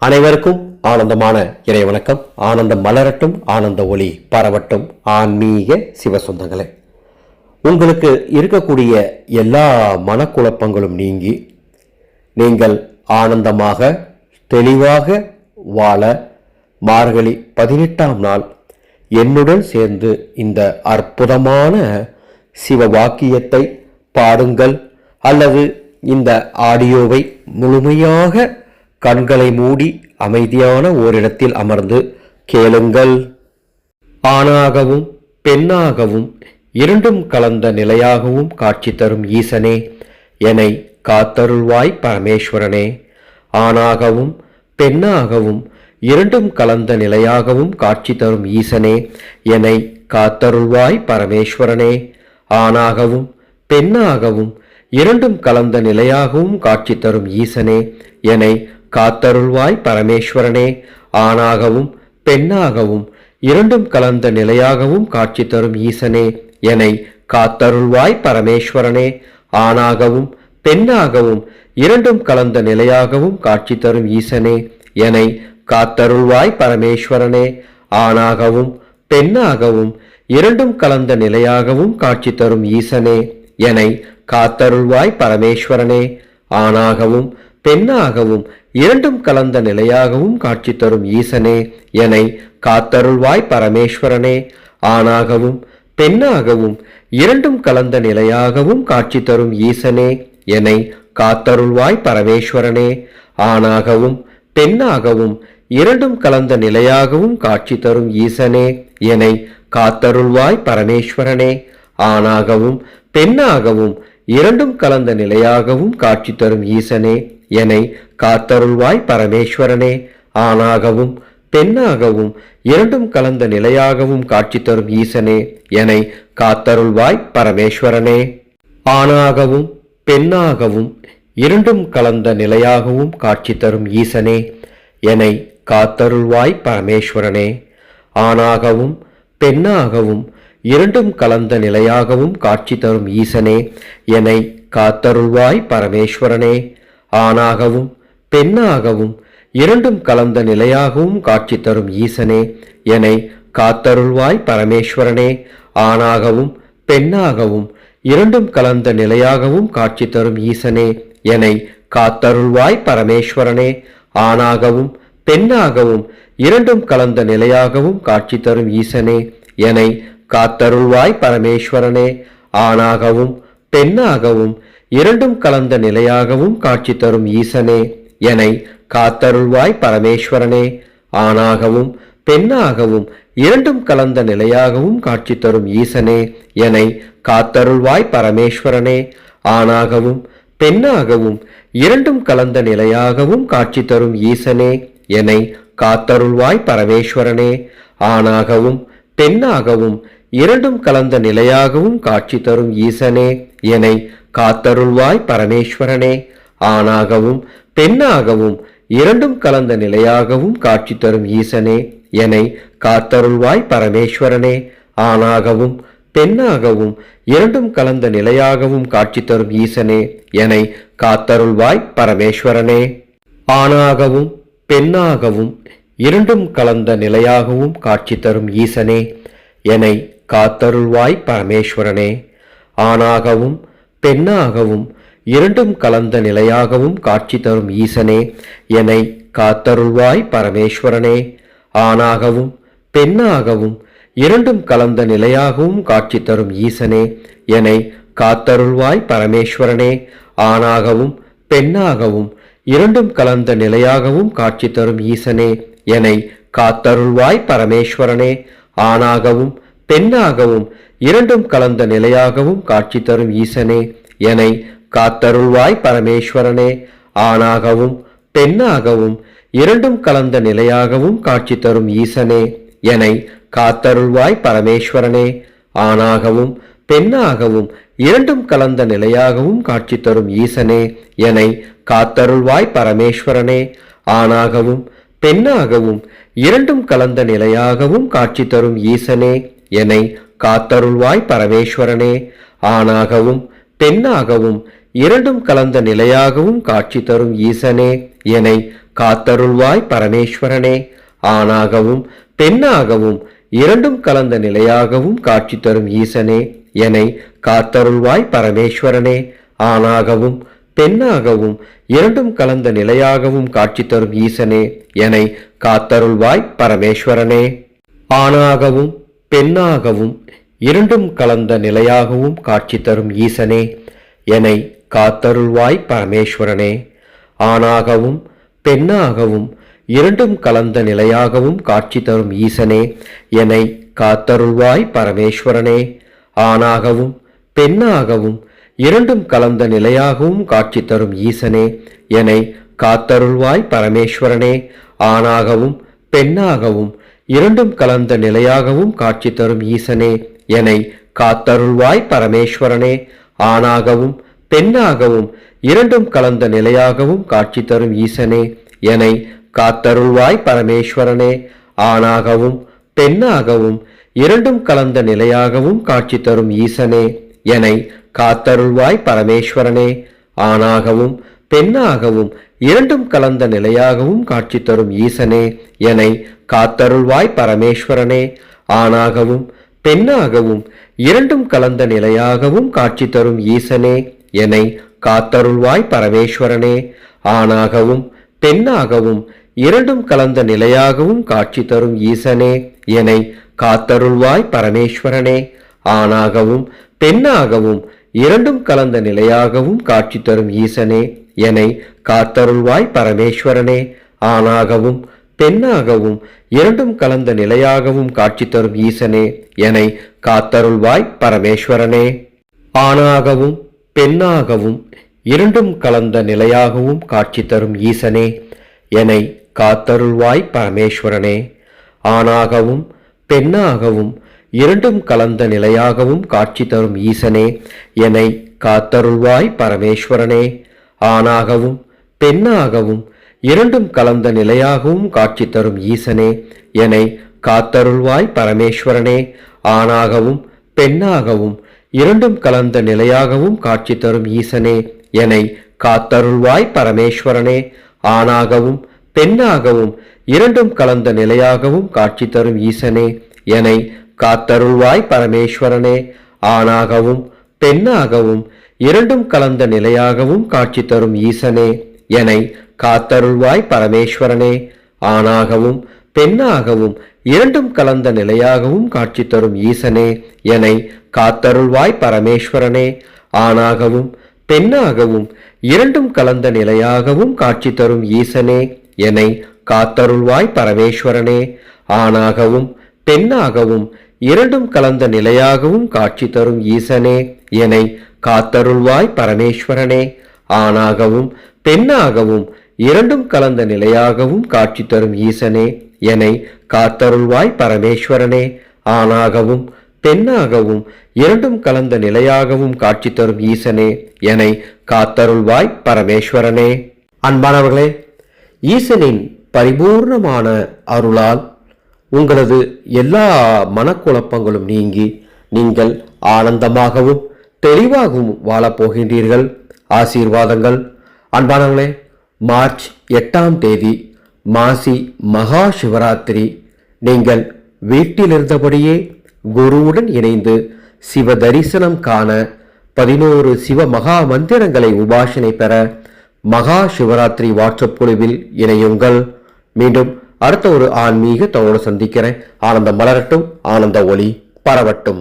அனைவருக்கும் ஆனந்தமான இறை வணக்கம். ஆனந்தம் மலரட்டும், ஆனந்த ஒளி பரவட்டும். ஆன்மீக சிவசொந்தங்களே, உங்களுக்கு இருக்கக்கூடிய எல்லா மனக்குழப்பங்களும் நீங்கி நீங்கள் ஆனந்தமாக தெளிவாக வாழ மார்கழி 18ஆம் நாள் என்னுடன் சேர்ந்து இந்த அற்புதமான சிவ வாக்கியத்தை பாடுங்கள், அல்லது இந்த ஆடியோவை முழுமையாக கண்களை மூடி அமைதியான ஓரிடத்தில் அமர்ந்து கேளுங்கள். ஆணாகவும் பெண்ணாகவும் இரண்டும் கலந்த நிலையாகவும் காட்சி தரும் ஈசனே, என்னை காத்தருள்வாய் பரமேஸ்வரனே. ஆணாகவும் பெண்ணாகவும் இரண்டும் கலந்த நிலையாகவும் காட்சி தரும் ஈசனே, என்னை காத்தருள்வாய் பரமேஸ்வரனே. ஆணாகவும் பெண்ணாகவும் இரண்டும் கலந்த நிலையாகவும் காட்சி தரும் ஈசனே, என்னை காத்தருள்வாய் பரமேஸ்வரனே. ஆணாகவும் பெண்ணாகவும் இரண்டும் கலந்த நிலையாகவும் காட்சி தரும் ஈசனே, என்னை காத்தருள்வாய் பரமேஸ்வரனே. ஆணாகவும் பெண்ணாகவும் இரண்டும் கலந்த நிலையாகவும் காட்சி தரும் ஈசனே, என்னை காத்தருள்வாய் பரமேஸ்வரனே. ஆணாகவும் பெண்ணாகவும் இரண்டும் கலந்த நிலையாகவும் காட்சி தரும் ஈசனே, என்னை காத்தருள்வாய் பரமேஸ்வரனே. ஆணாகவும் பெண்ணாகவும் இரண்டும் கலந்த நிலையாகவும் காட்சி தரும் ஈசனே, என்னை காத்தருள்வாய் பரமேஸ்வரனே. ஆணாகவும் பெண்ணாகவும் இரண்டும் கலந்த நிலையாகவும் காட்சி தரும் ஈசனே, என்னை காத்தருள்வாய் பரமேஸ்வரனே. ஆணாகவும் பெண்ணாகவும் இரண்டும் கலந்த நிலையாகவும் காட்சி தரும் ஈசனே, என்னை காத்தருள்வாய் பரமேஸ்வரனே. ஆணாகவும் பெண்ணாகவும் இரண்டும் கலந்த நிலையாகவும் காட்சி தரும் ஈசனே, என்னை காத்தருள்வாய் பரமேஸ்வரனே. ஆணாகவும் பெண்ணாகவும் இரண்டும் கலந்த நிலையாகவும் காட்சி தரும் ஈசனே, என்னை காத்தருள்வாய் பரமேஸ்வரனே. ஆணாகவும் பெண்ணாகவும் இரண்டும் கலந்த நிலையாகவும் காட்சி தரும் ஈசனே, என்னை காத்தருள்வாய் பரமேஸ்வரனே. ஆணாகவும் பெண்ணாகவும் இரண்டும் கலந்த நிலையாகவும் காட்சி தரும் ஈசனே, என்னை காத்தருள்வாய் பரமேஸ்வரனே. ஆணாகவும் பெண்ணாகவும் இரண்டும் கலந்த நிலையாகவும் காட்சி தரும் ஈசனே, என்னை காத்தருள்வாய் பரமேஸ்வரனே. ஆணாகவும் பெண்ணாகவும் இரண்டும் கலந்த நிலையாகவும் காட்சி தரும் ஈசனே, என்னை காத்தருள்வாய் பரமேஸ்வரனே. ஆணாகவும் பெண்ணாகவும் இரண்டும் கலந்த நிலையாகவும் காட்சி தரும் ஈசனே, என்னை காத்தருள்வாய் பரமேஸ்வரனே. ஆணாகவும் பெண்ணாகவும் இரண்டும் கலந்த நிலையாகவும் காட்சி தரும் ஈசனே, என்னை காத்தருள்வாய் பரமேஸ்வரனே. ஆணாகவும் பெண்ணாகவும் இரண்டும் கலந்த நிலையாகவும் காட்சி தரும் ஈசனே, என்னை காத்தருள்வாய் பரமேஸ்வரனே. ஆணாகவும் பெண்ணாகவும் இரண்டும் கலந்த நிலையாகவும் காட்சி தரும் ஈசனே, என்னை காத்தருள்வாய் பரமேஸ்வரனே. ஆணாகவும் பெண்ணாகவும் இரண்டும் கலந்த நிலையாகவும் காட்சி தரும் ஈசனே, என்னை காத்தருள்வாய் பரமேஸ்வரனே. ஆணாகவும் பெண்ணாகவும் இரண்டும் கலந்த நிலையாகவும் காட்சி தரும் ஈசனே, என்னை காத்தருள்வாய் பரமேஸ்வரனே. ஆணாகவும் பெண்ணாகவும் இரண்டும் கலந்த நிலையாகவும் காட்சி தரும் ஈசனே, என்னை காத்தருள்வாய் பரமேஸ்வரனே. ஆணாகவும் பெண்ணாகவும் இரண்டும் கலந்த நிலையாகவும் காட்சி தரும் ஈசனே, என்னை காத்தருள்வாய் பரமேஸ்வரனே. ஆணாகவும் பெண்ணாகவும் இரண்டும் கலந்த நிலையாகவும் காட்சி தரும் ஈசனே, என்னை காத்தருள்வாய் பரமேஸ்வரனே. ஆணாகவும் பெண்ணாகவும் இரண்டும் கலந்த நிலையாகவும் காட்சி தரும் ஈசனே, என்னை காத்தருள்வாய் பரமேஸ்வரனே. ஆணாகவும் பெண்ணாகவும் இரண்டும் கலந்த நிலையாகவும் காட்சி தரும் ஈசனே, என்னை காத்தருள்வாய் பரமேஸ்வரனே. ஆணாகவும் பெண்ணாகவும் இரண்டும் கலந்த நிலையாகவும் காட்சி தரும் ஈசனே, என்னை காத்தருள்வாய் பரமேஸ்வரனே. ஆணாகவும் பெண்ணாகவும் இரண்டும் கலந்த நிலையாகவும் காட்சி தரும் ஈசனே, என்னை காத்தருள்வாய் பரமேஸ்வரனே. ஆணாகவும் பெண்ணாகவும் இரண்டும் கலந்த நிலையாகவும் காட்சி தரும் ஈசனே, என்னை காத்தருள்வாய் பரமேஸ்வரனே. ஆணாகவும் பெண்ணாகவும் இரண்டும் கலந்த நிலையாகவும் காட்சி தரும் ஈசனே, என்னை காத்தருள்வாய் பரமேஸ்வரனே. ஆணாகவும் பெண்ணாகவும் இரண்டும் கலந்த நிலையாகவும் காட்சி தரும் ஈசனே, என்னை காத்தருள்வாய் பரமேஸ்வரனே. ஆணாகவும் பெண்ணாகவும் இரண்டும் கலந்த நிலையாகவும் காட்சி தரும் ஈசனே, என்னை காத்தருள்வாய் பரமேஸ்வரனே. ஆணாகவும் பெண்ணாகவும் இரண்டும் கலந்த நிலையாகவும் காட்சி தரும் ஈசனே, என்னை காத்தருள்வாய் பரமேஸ்வரனே. ஆணாகவும் பெண்ணாகவும் இரண்டும் கலந்த நிலையாகவும் காட்சி தரும் ஈசனே, என்னை காத்தருள்வாய் பரமேஸ்வரனே. ஆணாகவும் பெண்ணாகவும் இரண்டும் கலந்த நிலையாகவும் காட்சி தரும் ஈசனே, என்னை காத்தருள்வாய் பரமேஸ்வரனே. ஆணாகவும் பெண்ணாகவும் இரண்டும் கலந்த நிலையாகவும் காட்சி தரும் ஈசனே, என்னை காத்தருள்வாய் பரமேஸ்வரனே. ஆணாகவும் பெண்ணாகவும் இரண்டும் கலந்த நிலையாகவும் காட்சி தரும் ஈசனே, என்னை காத்தருள்வாய் பரமேஸ்வரனே. ஆணாகவும் பெண்ணாகவும் இரண்டும் கலந்த நிலையாகவும் காட்சி தரும் ஈசனே, என்னை காத்தருள்வாய் பரமேஸ்வரனே. ஆணாகவும் பெண்ணாகவும் இரண்டும் கலந்த நிலையாகவும் காட்சி தரும் ஈசனே, என்னை காத்தருள்வாய் பரமேஸ்வரனே. ஆணாகவும் பெண்ணாகவும் இரண்டும் கலந்த நிலையாகவும் காட்சி தரும் ஈசனே, என்னை காத்தருள்வாய் பரமேஸ்வரனே. ஆணாகவும் பெண்ணாகவும் இரண்டும் கலந்த நிலையாகவும் காட்சி தரும் ஈசனே, என்னை காத்தருள்வாய் பரமேஸ்வரனே. ஆணாகவும் பெண்ணாகவும் இரண்டும் கலந்த நிலையாகவும் காட்சி தரும் ஈசனே, என்னை காத்தருள்வாய் பரமேஸ்வரனே. ஆணாகவும் பெண்ணாகவும் இரண்டும் கலந்த நிலையாகவும் காட்சி தரும் ஈசனே, என்னை காத்தருள்வாய் பரமேஸ்வரனே. ஆணாகவும் பெண்ணாகவும் இரண்டும் கலந்த நிலையாகவும் காட்சி தரும் ஈசனே, என்னை காத்தருள்வாய் பரமேஸ்வரனே. ஆணாகவும் பெண்ணாகவும் இரண்டும் கலந்த நிலையாகவும் காட்சி தரும் ஈசனே, என்னை காத்தருள்வாய் பரமேஸ்வரனே. ஆணாகவும் பெண்ணாகவும் இரண்டும் கலந்த நிலையாகவும் காட்சி தரும் ஈசனே, என்னை காத்தருள்வாய் பரமேஸ்வரனே. ஆணாகவும் பெண்ணாகவும் இரண்டும் கலந்த நிலையாகவும் காட்சி தரும் ஈசனே, என்னை காத்தருள்வாய் பரமேஸ்வரனே. ஆணாகவும் பெண்ணாகவும் இரண்டும் கலந்த நிலையாகவும் காட்சி தரும் ஈசனே, என்னை காத்தருள்வாய் பரமேஸ்வரனே. ஆணாகவும் பெண்ணாகவும் இரண்டும் கலந்த நிலையாகவும் காட்சி தரும் ஈசனே, என்னை காத்தருள்வாய் பரமேஸ்வரனே. ஆணாகவும் பெண்ணாகவும் இரண்டும் கலந்த நிலையாகவும் காட்சி தரும் ஈசனே, என்னை காத்தருள்வாய் பரமேஸ்வரனே. ஆணாகவும் பெண்ணாகவும் இரண்டும் கலந்த நிலையாகவும் காட்சி தரும் ஈசனே, என்னை காத்தருள்வாய் பரமேஸ்வரனே. ஆணாகவும் பெண்ணாகவும் இரண்டும் கலந்த நிலையாகவும் காட்சி தரும் ஈசனே, என்னை காத்தருள்வாய் பரமேஸ்வரனே. ஆணாகவும் பெண்ணாகவும் இரண்டும் கலந்த நிலையாகவும் காட்சி தரும் ஈசனே, என்னை காத்தருள்வாய் பரமேஸ்வரனே. ஆணாகவும் பெண்ணாகவும் இரண்டும் கலந்த நிலையாகவும் காட்சி தரும் ஈசனே, என்னை காத்தருள்வாய் பரமேஸ்வரனே. ஆணாகவும் பெண்ணாகவும் இரண்டும் கலந்த நிலையாகவும் காட்சி தரும் ஈசனே, என்னை காத்தருள்வாய் பரமேஸ்வரனே. அன்பானவர்களே, ஈசனின் பரிபூர்ணமான அருளால் உங்களது எல்லா மனக்குழப்பங்களும் நீங்கி நீங்கள் ஆனந்தமாகவும் தெளிவாகவும் வாழப்போகின்றீர்கள். ஆசீர்வாதங்கள். அன்பானவர்களே, மார்ச் 8ஆம் தேதி மாசி மகா சிவராத்திரி. நீங்கள் வீட்டிலிருந்தபடியே குருவுடன் இணைந்து சிவ தரிசனம் காண 11 சிவ மகா மந்திரங்களை உபாசனை பெற மகா சிவராத்திரி வாட்ஸ்அப் குழுவில் இணையுங்கள். மீண்டும் அடுத்த ஒரு ஆன்மீக தகவலோடு சந்திக்கிறேன். ஆனந்தம் மலரட்டும், ஆனந்த ஒளி பரவட்டும்.